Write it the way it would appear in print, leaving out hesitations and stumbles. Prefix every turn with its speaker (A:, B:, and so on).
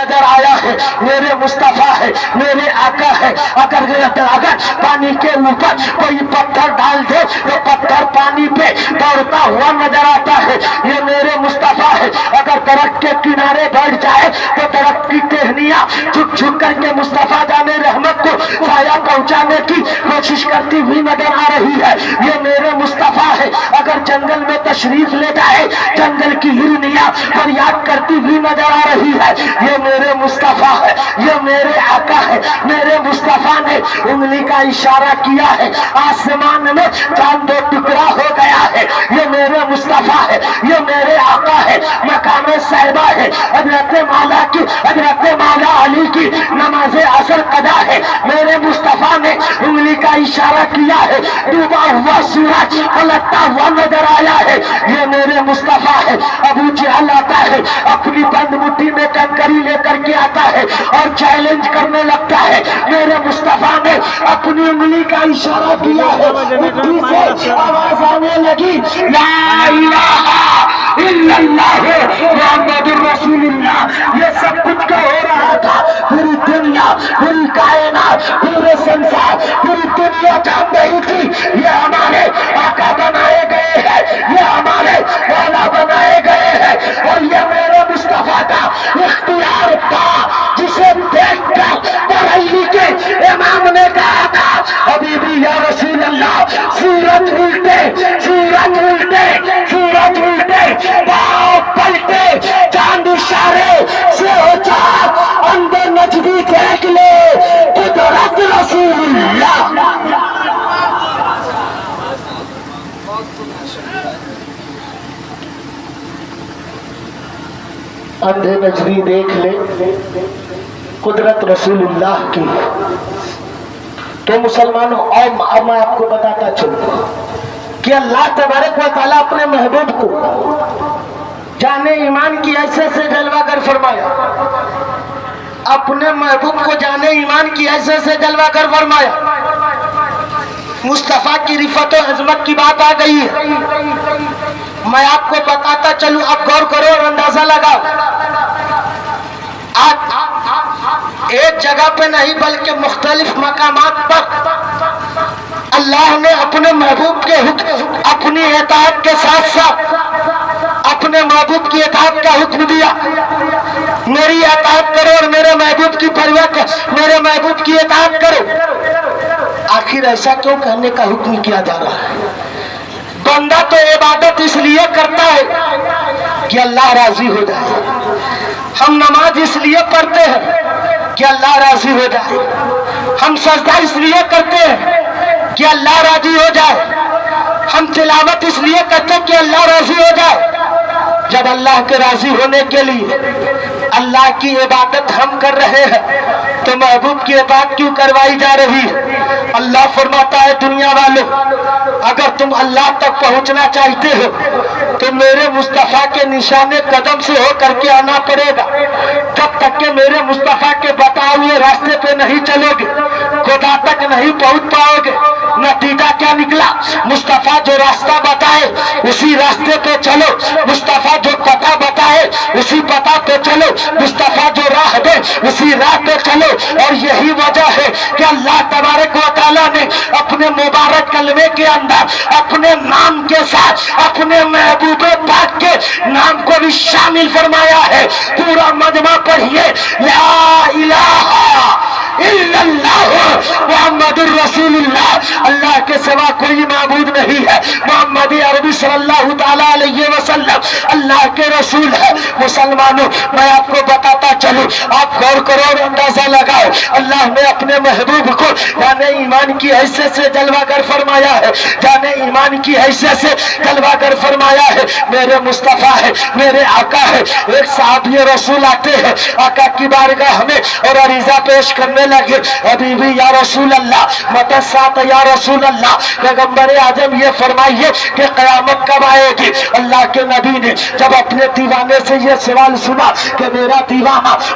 A: نظر آیا ہے، میرے مصطفیٰ ہے، میرے آقا ہے۔ اگر پانی کے اوپر کوئی پتھر ڈال دے تو پتھر پانی پہ دوڑتا ہوا نظر آتا ہے، یہ میرے مصطفیٰ ہے۔ اگر درخت کے کنارے بیٹھ جائے تو درخت کی ٹہنیاں جھک جھک کر کے مصطفیٰ جان رحمت کو سایہ پہنچانے کی کوشش کرتی ہوئی نظر آ رہی ہے، یہ میرے مصطفیٰ ہے۔ اگر جنگل میں تشریف لے جائے، جنگل کی ہرنیاں فریاد کرتی ہوئی نظر آ رہی ہے، یہ میرے مصطفیٰ ہے، یہ میرے آقا ہے۔ میرے مصطفیٰ نے انگلی کا اشارہ کیا ہے، آسمان میں چاند دو ٹکڑا ہو گیا ہے، یہ میرے مصطفیٰ ہے، یہ میرے آقا ہے۔ مقام صحبہ ہے، حضرت مولا علی کی نماز عصر قضا ہے، میرے مصطفیٰ نے انگلی کا اشارہ کیا ہے، ڈوبا ہوا سورج پلٹتا ہوا نظر آیا ہے، یہ میرے مصطفیٰ ہے۔ ابو جہل آتا ہے، اپنی بند مٹھی میں کنکری لے کر کے آتا ہے اور چیلنج کرنے لگتا ہے، میرے مصطفیٰ نے اپنی انگلی کا اشارہ کیا ہے، مٹھی سے آواز آنے لگی، لا الہ الا اللہ محمد رسول اللہ۔ یہ سب کچھ کا ہو رہا تھا، پوری دنیا، پوری کائنات، پورے سنسار، پوری دنیا جان رہی تھی یہ ہمارے آقا بنائے گئے ہیں، یہ ہمارے مولا بنائے گئے ہیں، اور یہ میرے مصطفیٰ کا اختیار تھا، جسے دیکھ کر بریلی کے امام نے کہا تھا، حبیبی یا رسول اللہ، سورج الٹے، سورج الٹے، سورج الٹے، پاؤں پلٹے، چاند اشارے سے ہو چاک، اندر نجدی دیکھ لے قدرت رسول اللہ۔ اندھے نجدی دیکھ لے قدرت رسول اللہ کی۔ تو مسلمانوں، اب میں آپ کو بتاتا چلوں کہ اللہ تبارک و تعالیٰ اپنے محبوب کو جانے ایمان کی ایسے سے جلوہ گر فرمایا، اپنے محبوب کو جانے ایمان کی ایسے سے جلوہ گر فرمایا۔ مصطفیٰ کی رفعت و عظمت کی بات آ گئی ہے، میں آپ کو بتاتا چلوں، اب غور کرو اور اندازہ لگاؤ۔ آج ایک جگہ پہ نہیں بلکہ مختلف مقامات پر اللہ نے اپنے محبوب کے اپنی اطاعت کے ساتھ ساتھ اپنے محبوب کی اطاعت کا حکم دیا، میری اطاعت کرو اور میرے محبوب کی پرواہ کرو، میرے محبوب کی اطاعت کرو۔ آخر ایسا کیوں کہنے کا حکم کیا جا رہا ہے؟ بندہ تو عبادت اس لیے کرتا ہے کہ اللہ راضی ہو جائے، ہم نماز اس لیے پڑھتے ہیں کہ اللہ راضی ہو جائے، ہم سجدہ اس لیے کرتے ہیں کہ اللہ راضی ہو جائے، ہم تلاوت اس لیے کرتے ہیں کہ اللہ راضی ہو جائے۔ جب اللہ کے راضی ہونے کے لیے اللہ کی عبادت ہم کر رہے ہیں تو محبوب کی عبادت کیوں کروائی جا رہی ہے؟ اللہ فرماتا ہے، دنیا والوں، اگر تم اللہ تک پہنچنا چاہتے ہو تو میرے مصطفیٰ کے نشان قدم سے ہو کر کے آنا پڑے گا۔ جب تک کہ میرے مصطفیٰ کے بتائے ہوئے راستے پہ نہیں چلو گے، خدا تک نہیں پہنچ پاؤ گے۔ نتیجہ کیا نکلا؟ مصطفیٰ جو راستہ بتائے اسی راستے پہ چلو، مصطفیٰ جو پتہ بتائے اسی پتہ پہ چلو، مصطفیٰ جو راہ دے اسی راہ پہ چلو۔ اور یہی وجہ ہے کہ اللہ تبارک و تعالیٰ نے اپنے مبارک کلمے کے اندر اپنے نام کے ساتھ اپنے محبوب پاک کے نام کو بھی شامل فرمایا ہے۔ پورا مجمع پڑھیے، لا الہ الا اللہ محمد الرسول اللہ، اللہ کے سوا کوئی معبود نہیں ہے، محمد عربی صلی اللہ تعالیٰ علیہ وسلم اللہ کے رسول ہے۔ مسلمانوں، میں آپ کو بتاتا چلوں، آپ غور کرو اور اندازہ لگاؤ، اللہ نے اپنے محبوب کو جانے ایمان کی حیثیت سے جلوہ گر فرمایا ہے، جانے ایمان کی حیثیت سے جلوہ گر فرمایا ہے۔ میرے مصطفیٰ ہے، میرے آقا ہے۔ ایک صحابی رسول آتے ہیں آقا کی بارگاہ میں اور عریضہ پیش کرنے لگے، حبیبی یا رسول اللہ، متی ساعت یا رسول اللہ، پیغمبر اعظم یہ فرمائیے کہ قیامت کب آئے گی؟ اللہ کے نبی نے جب اپنے دیوانے سے یہ سوال سنا کہ میرا دیوانہ